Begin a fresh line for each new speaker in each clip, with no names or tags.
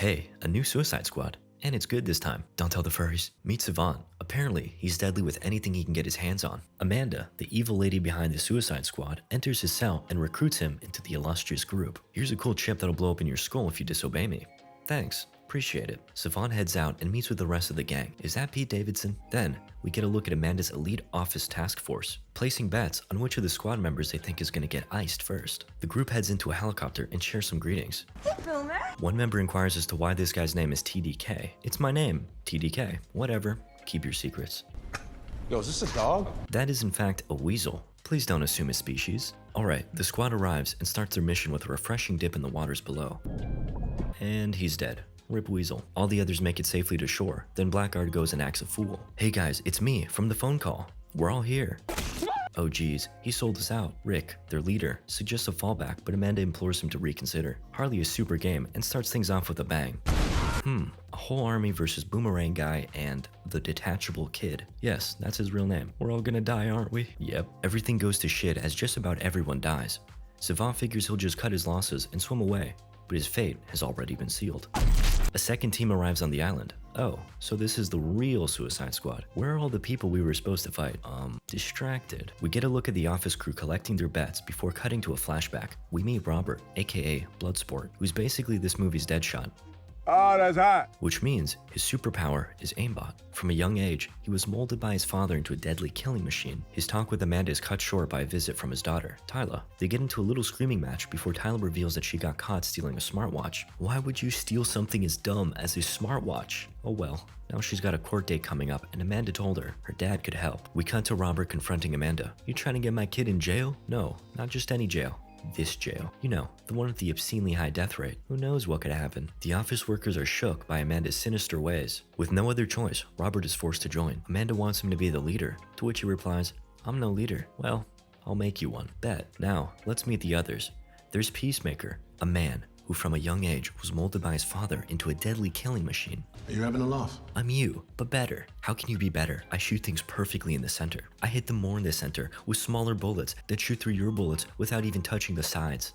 Hey, a new Suicide Squad. And it's good this time. Don't tell the furries. Meet Savant. Apparently, he's deadly with anything he can get his hands on. Amanda, the evil lady behind the Suicide Squad, enters his cell and recruits him into the illustrious group. Here's a cool chip that'll blow up in your skull if you disobey me. Thanks. Appreciate it. Savant heads out and meets with the rest of the gang. Is that Pete Davidson? Then, we get a look at Amanda's elite office task force, placing bets on which of the squad members they think is going to get iced first. The group heads into a helicopter and shares some greetings.
Hey, Boomer.
One member inquires as to why this guy's name is TDK. It's my name, TDK. Whatever. Keep your secrets.
Yo, is this a dog?
That is in fact a weasel. Please don't assume his species. Alright, the squad arrives and starts their mission with a refreshing dip in the waters below. And he's dead. Rip Weasel. All the others make it safely to shore. Then Blackguard goes and acts a fool. Hey guys, it's me from the phone call. We're all here. Oh geez, he sold us out. Rick, their leader, suggests a fallback, but Amanda implores him to reconsider. Harley is super game and starts things off with a bang. A whole army versus Boomerang Guy and the Detachable Kid. Yes, that's his real name. We're all gonna die, aren't we? Yep. Everything goes to shit as just about everyone dies. Savant figures he'll just cut his losses and swim away, but his fate has already been sealed. A second team arrives on the island. Oh, so this is the real Suicide Squad. Where are all the people we were supposed to fight? Distracted. We get a look at the office crew collecting their bets before cutting to a flashback. We meet Robert, aka Bloodsport, who's basically this movie's Deadshot.
Oh, that's hot.
Which means his superpower is aimbot. From a young age, he was molded by his father into a deadly killing machine. His talk with Amanda is cut short by a visit from his daughter, Tyla. They get into a little screaming match before Tyla reveals that she got caught stealing a smartwatch. Why would you steal something as dumb as a smartwatch? Oh well. Now she's got a court date coming up and Amanda told her dad could help. We cut to Robert confronting Amanda. You trying to get my kid in jail? No, not just any jail. This jail. You know, the one with the obscenely high death rate. Who knows what could happen? The office workers are shook by Amanda's sinister ways. With no other choice, Robert is forced to join. Amanda wants him to be the leader, to which he replies, I'm no leader. Well, I'll make you one. Bet. Now, let's meet the others. There's Peacemaker, a man who from a young age was molded by his father into a deadly killing machine.
Are you having a laugh?
I'm you, but better. How can you be better? I shoot things perfectly in the center. I hit them more in the center with smaller bullets that shoot through your bullets without even touching the sides.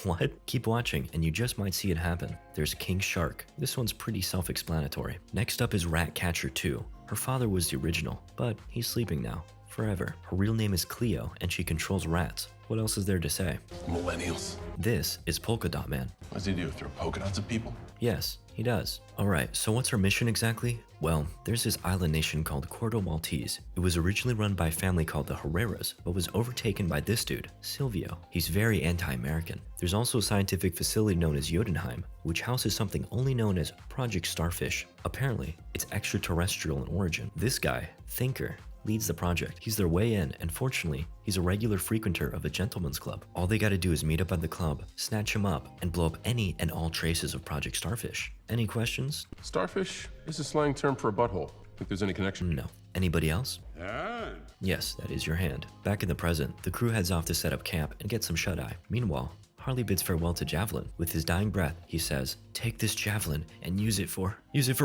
What? Keep watching and you just might see it happen. There's King Shark. This one's pretty self-explanatory. Next up is Ratcatcher 2. Her father was the original, but he's sleeping now. Forever. Her real name is Cleo and she controls rats. What else is there to say?
Millennials.
This is Polka Dot Man.
What does he do? Throw polka dots at people?
Yes, he does. Alright, so what's her mission exactly? Well, there's this island nation called Cordo Maltese. It was originally run by a family called the Herreras, but was overtaken by this dude, Silvio. He's very anti-American. There's also a scientific facility known as Jotunheim, which houses something only known as Project Starfish. Apparently, it's extraterrestrial in origin. This guy, Thinker, leads the project. He's their way in, and fortunately, he's a regular frequenter of a gentleman's club. All they gotta do is meet up at the club, snatch him up, and blow up any and all traces of Project Starfish. Any questions?
Starfish is a slang term for a butthole. Think there's any connection?
No. Anybody else? Yes, that is your hand. Back in the present, the crew heads off to set up camp and get some shut-eye. Meanwhile, Harley bids farewell to Javelin. With his dying breath, he says, take this javelin and use it for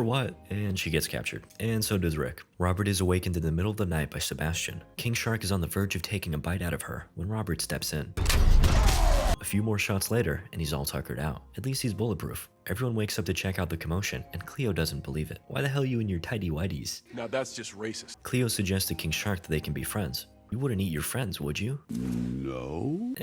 what? And she gets captured. And so does Rick. Robert is awakened in the middle of the night by Sebastian. King Shark is on the verge of taking a bite out of her when Robert steps in. A few more shots later, and he's all tuckered out. At least he's bulletproof. Everyone wakes up to check out the commotion, and Cleo doesn't believe it. Why the hell are you in your tidy whities?
Now that's just racist.
Cleo suggests to King Shark that they can be friends. You wouldn't eat your friends, would you?
No.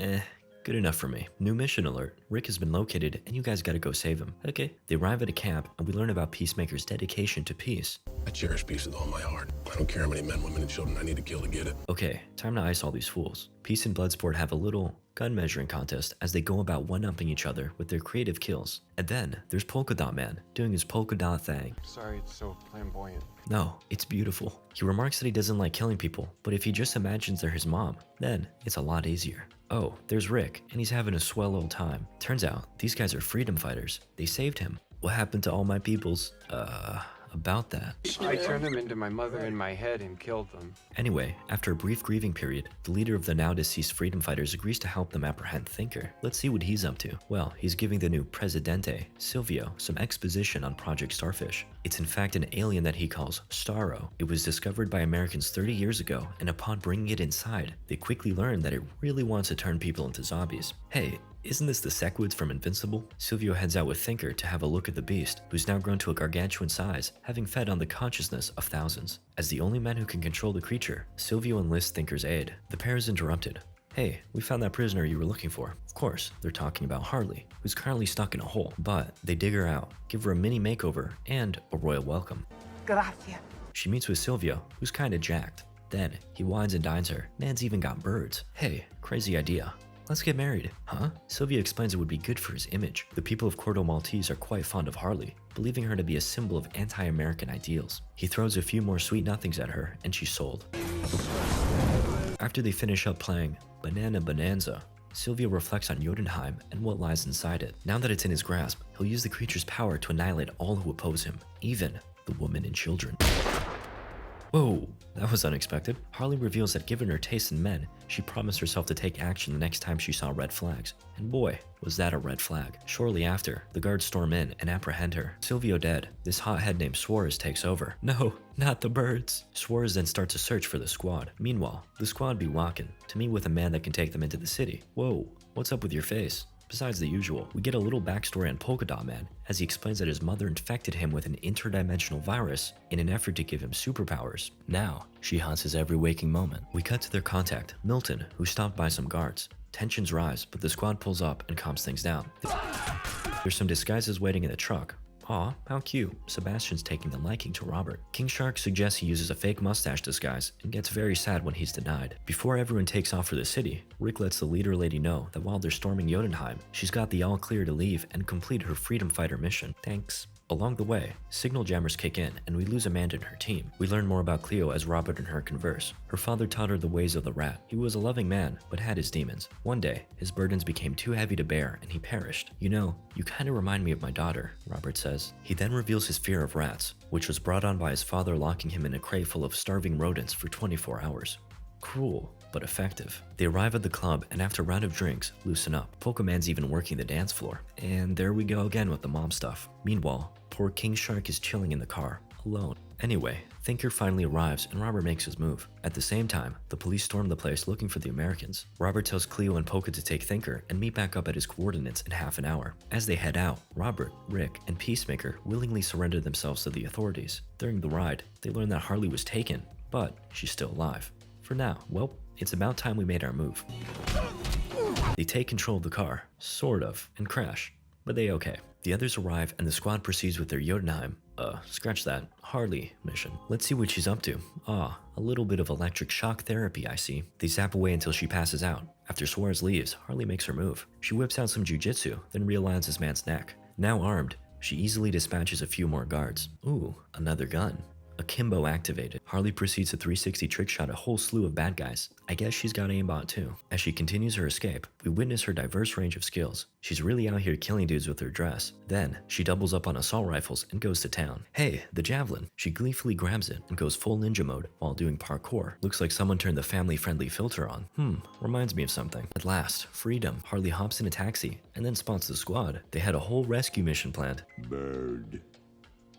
Good enough for me. New mission alert. Rick has been located and you guys gotta go save him. Okay. They arrive at a camp and we learn about Peacemaker's dedication to peace.
I cherish peace with all my heart. I don't care how many men, women, and children I need to kill to get it.
Okay, time to ice all these fools. Peace and Bloodsport have a little gun measuring contest as they go about one-upping each other with their creative kills. And then there's Polka Dot Man doing his polka dot thing.
Sorry, it's so flamboyant.
No, it's beautiful. He remarks that he doesn't like killing people, but if he just imagines they're his mom, then it's a lot easier. Oh, there's Rick, and he's having a swell old time. Turns out, these guys are freedom fighters. They saved him. What happened to all my peoples? About that.
I turned them into my mother in my head and killed them.
Anyway, after a brief grieving period, the leader of the now deceased freedom fighters agrees to help them apprehend Thinker. Let's see what he's up to. Well, he's giving the new Presidente, Silvio, some exposition on Project Starfish. It's in fact an alien that he calls Starro. It was discovered by Americans 30 years ago, and upon bringing it inside, they quickly learned that it really wants to turn people into zombies. Hey, Isn't this the Secwoods from Invincible? Silvio heads out with Thinker to have a look at the beast, who's now grown to a gargantuan size, having fed on the consciousness of thousands. As the only man who can control the creature, Silvio enlists Thinker's aid. The pair is interrupted. Hey, we found that prisoner you were looking for. Of course, they're talking about Harley, who's currently stuck in a hole, but they dig her out, give her a mini makeover, and a royal welcome.
Gracias.
She meets with Silvio, who's kinda jacked. Then, he wines and dines her. Man's even got birds. Hey, crazy idea. Let's get married. Huh? Sylvia explains it would be good for his image. The people of Cordo Maltese are quite fond of Harley, believing her to be a symbol of anti-American ideals. He throws a few more sweet nothings at her, and she's sold. After they finish up playing Banana Bonanza, Silvio reflects on Jotunheim and what lies inside it. Now that it's in his grasp, he'll use the creature's power to annihilate all who oppose him, even the women and children. Whoa, that was unexpected. Harley reveals that given her taste in men, she promised herself to take action the next time she saw red flags. And boy, was that a red flag. Shortly after, the guards storm in and apprehend her. Silvio dead, this hothead named Suarez takes over. No, not the birds. Suarez then starts a search for the squad. Meanwhile, the squad be walking to meet with a man that can take them into the city. Whoa, what's up with your face? Besides the usual, we get a little backstory on Polka Dot Man, as he explains that his mother infected him with an interdimensional virus in an effort to give him superpowers. Now, she haunts his every waking moment. We cut to their contact, Milton, who stopped by some guards. Tensions rise, but the squad pulls up and calms things down. There's some disguises waiting in the truck. Aw, how cute. Sebastian's taking the liking to Robert. King Shark suggests he uses a fake mustache disguise and gets very sad when he's denied. Before everyone takes off for the city, Rick lets the leader lady know that while they're storming Jotunheim, she's got the all clear to leave and complete her freedom fighter mission. Thanks. Along the way, signal jammers kick in and we lose Amanda and her team. We learn more about Cleo as Robert and her converse. Her father taught her the ways of the rat. He was a loving man, but had his demons. One day, his burdens became too heavy to bear and he perished. You know, you kinda remind me of my daughter, Robert says. He then reveals his fear of rats, which was brought on by his father locking him in a crate full of starving rodents for 24 hours. Cruel, but effective. They arrive at the club and after a round of drinks, loosen up. Pokemon's even working the dance floor. And there we go again with the mom stuff. Meanwhile, poor King Shark is chilling in the car, alone. Anyway, Thinker finally arrives and Robert makes his move. At the same time, the police storm the place looking for the Americans. Robert tells Cleo and Polka to take Thinker and meet back up at his coordinates in half an hour. As they head out, Robert, Rick, and Peacemaker willingly surrender themselves to the authorities. During the ride, they learn that Harley was taken, but she's still alive. For now, well, it's about time we made our move. They take control of the car, sort of, and crash, but they okay. The others arrive and the squad proceeds with their Jotunheim, scratch that, Harley mission. Let's see what she's up to. Ah, a little bit of electric shock therapy, I see. They zap away until she passes out. After Suarez leaves, Harley makes her move. She whips out some jujitsu, then realigns his man's neck. Now armed, she easily dispatches a few more guards. Ooh, another gun. Akimbo activated. Harley proceeds to 360 trickshot a whole slew of bad guys. I guess she's got aimbot too. As she continues her escape, we witness her diverse range of skills. She's really out here killing dudes with her dress. Then, she doubles up on assault rifles and goes to town. Hey, the javelin. She gleefully grabs it and goes full ninja mode while doing parkour. Looks like someone turned the family-friendly filter on. Reminds me of something. At last, freedom. Harley hops in a taxi and then spots the squad. They had a whole rescue mission planned.
Bird.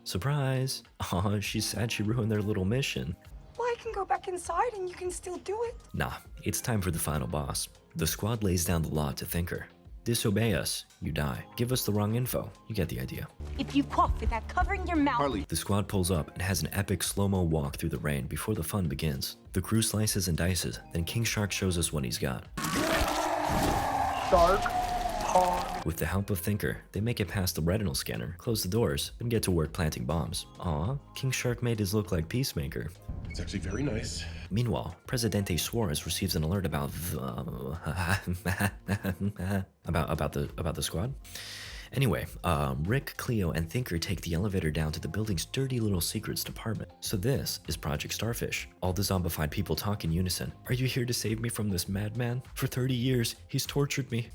Surprise! Aw, she's sad she ruined their little mission.
Well, I can go back inside and you can still do it.
Nah, it's time for the final boss. The squad lays down the law to Thinker. Disobey us, you die. Give us the wrong info, you get the idea.
If you cough without covering your mouth.
Harley.
The squad pulls up and has an epic slow-mo walk through the rain before the fun begins. The crew slices and dices, then King Shark shows us what he's got.
Dark.
With the help of Thinker, they make it past the retinal scanner, close the doors, and get to work planting bombs. Aw, King Shark made his look like Peacemaker.
It's actually very nice.
Meanwhile, Presidente Suarez receives an alert about the squad. Anyway, Rick, Cleo, and Thinker take the elevator down to the building's dirty little secrets department. So this is Project Starfish. All the zombified people talk in unison. Are you here to save me from this madman? For 30 years, he's tortured me.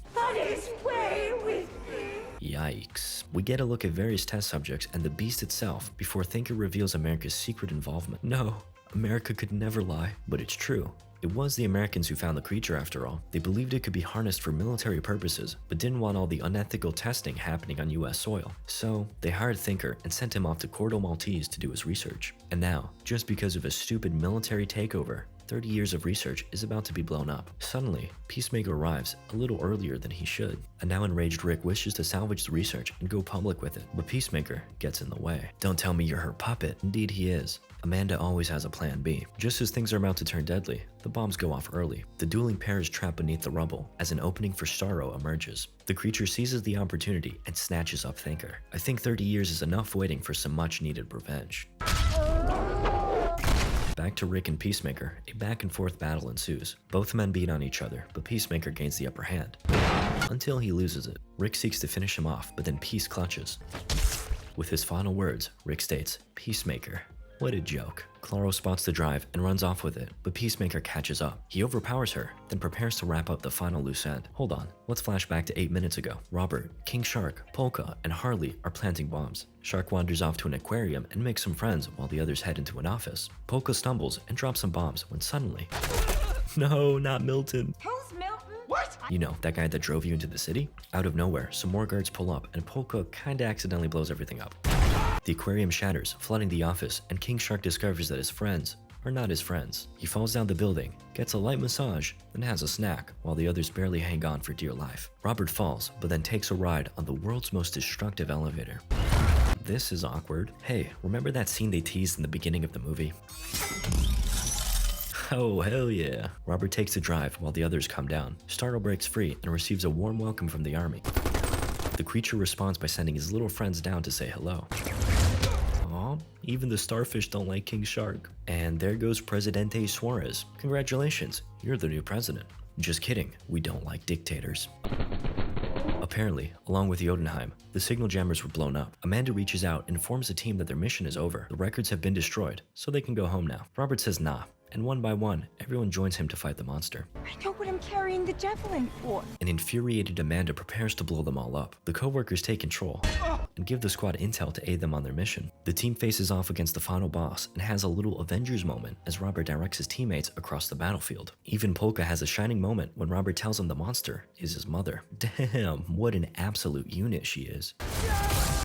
Yikes. We get a look at various test subjects and the beast itself before Thinker reveals America's secret involvement. No, America could never lie, but it's true. It was the Americans who found the creature after all. They believed it could be harnessed for military purposes, but didn't want all the unethical testing happening on US soil. So, they hired Thinker and sent him off to Cordo Maltese to do his research. And now, just because of a stupid military takeover, 30 years of research is about to be blown up. Suddenly, Peacemaker arrives a little earlier than he should. A now enraged Rick wishes to salvage the research and go public with it, but Peacemaker gets in the way. Don't tell me you're her puppet. Indeed he is. Amanda always has a plan B. Just as things are about to turn deadly, the bombs go off early. The dueling pair is trapped beneath the rubble as an opening for Starro emerges. The creature seizes the opportunity and snatches up Thinker. I think 30 years is enough waiting for some much needed revenge. Back to Rick and Peacemaker, a back and forth battle ensues. Both men beat on each other, but Peacemaker gains the upper hand. Until he loses it. Rick seeks to finish him off, but then Peace clutches. With his final words, Rick states, "Peacemaker." What a joke. Claro spots the drive and runs off with it, but Peacemaker catches up. He overpowers her, then prepares to wrap up the final loose end. Hold on, let's flash back to 8 minutes ago. Robert, King Shark, Polka, and Harley are planting bombs. Shark wanders off to an aquarium and makes some friends while the others head into an office. Polka stumbles and drops some bombs when suddenly... No, not Milton.
Who's Milton? What?
You know, that guy that drove you into the city? Out of nowhere, some more guards pull up and Polka kinda accidentally blows everything up. The aquarium shatters, flooding the office, and King Shark discovers that his friends are not his friends. He falls down the building, gets a light massage, and has a snack, while the others barely hang on for dear life. Robert falls, but then takes a ride on the world's most destructive elevator. This is awkward. Hey, remember that scene they teased in the beginning of the movie? Oh, hell yeah. Robert takes the drive while the others come down. Starro breaks free and receives a warm welcome from the army. The creature responds by sending his little friends down to say hello. Aw, even the starfish don't like King Shark. And there goes Presidente Suarez. Congratulations, you're the new president. Just kidding, we don't like dictators. Apparently, along with Jotunheim, the signal jammers were blown up. Amanda reaches out and informs the team that their mission is over. The records have been destroyed, so they can go home now. Robert says nah, and one by one, everyone joins him to fight the monster.
I know what I'm carrying the javelin for.
An infuriated Amanda prepares to blow them all up. The co-workers take control and give the squad intel to aid them on their mission. The team faces off against the final boss and has a little Avengers moment as Robert directs his teammates across the battlefield. Even Polka has a shining moment when Robert tells him the monster is his mother. Damn, what an absolute unit she is.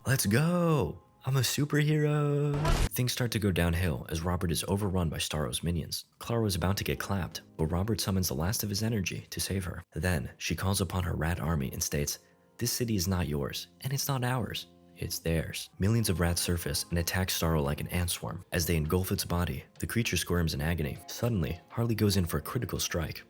Let's go! I'm a superhero! Things start to go downhill as Robert is overrun by Starro's minions. Clara is about to get clapped, but Robert summons the last of his energy to save her. Then, she calls upon her rat army and states, "This city is not yours, and it's not ours. It's theirs." Millions of rats surface and attack Starro like an ant swarm. As they engulf its body, the creature squirms in agony. Suddenly, Harley goes in for a critical strike.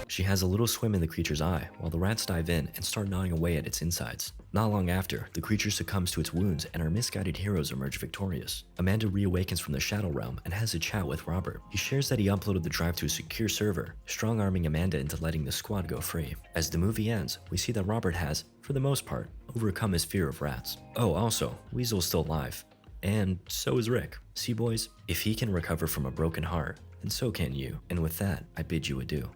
She has a little swim in the creature's eye, while the rats dive in and start gnawing away at its insides. Not long after, the creature succumbs to its wounds and our misguided heroes emerge victorious. Amanda reawakens from the Shadow Realm and has a chat with Robert. He shares that he uploaded the drive to a secure server, strong-arming Amanda into letting the squad go free. As the movie ends, we see that Robert has, for the most part, overcome his fear of rats. Oh, also, Weasel's still alive. And so is Rick. See, boys, if he can recover from a broken heart, then so can you. And with that, I bid you adieu.